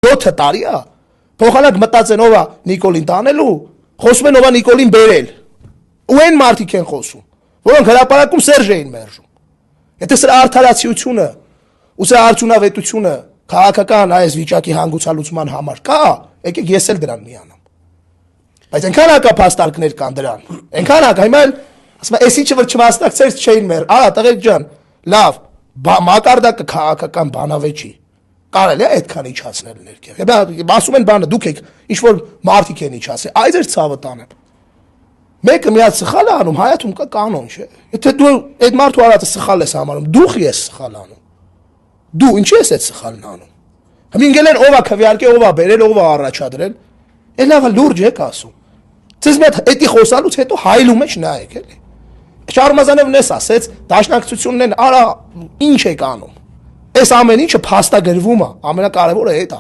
7 տարի է։ Փոխանակ մտածեն ով է Նիկոլին տանելու, խոսում են ով է Նիկոլին բերել։ Ու այն մարդիկ են խոսում, որոնք հրապարակում Սերժ էին մերժում։ Եթե սրա արդարացիությունը ու սրա արդյունավետությունը քաղաքական այս վիճակի հանգուցալուծման համար կա, եկեք ես էլ դրան միանամ։ Բայց այնքան հակափաստարկներ կան դրան, այնքան հակ, հիմա ասում եմ, այս ինչը որ չմասնակցես չէին մեր, արա տղեկ ջան, լավ, մակարդակը քաղաքական բանավեճի, կարելի է այդքան իջացնել ներքև։ Ասում են բանը, դուք եք ինչ որ մարդիկ են իջացել, այ ձեր ցավը տանեմ։ Մեկը միած սխալ է անում, հայաթում կա կանոն, չէ։ Եթե դու այդ մարդու արածը սխալ ես համարում, դու ես սխալ անում։ Դու ինչի ես այդ սխալն անում։ Հիմին գելեն ով է քվեարկել, ով է բերել, ով է առաջադրել։ Էլ լավ լուրջ եք ասում։ Ձեզ մեծ էդի խոսալուց հետո հայլու մեջ նայեք էլի։ Շարմազանովն էս ասեց, դաշնակցությունն են, արա ինչ եք անում։ Այս ամեն ինչը փաստագրվում է, ամենակարևորը այդ է։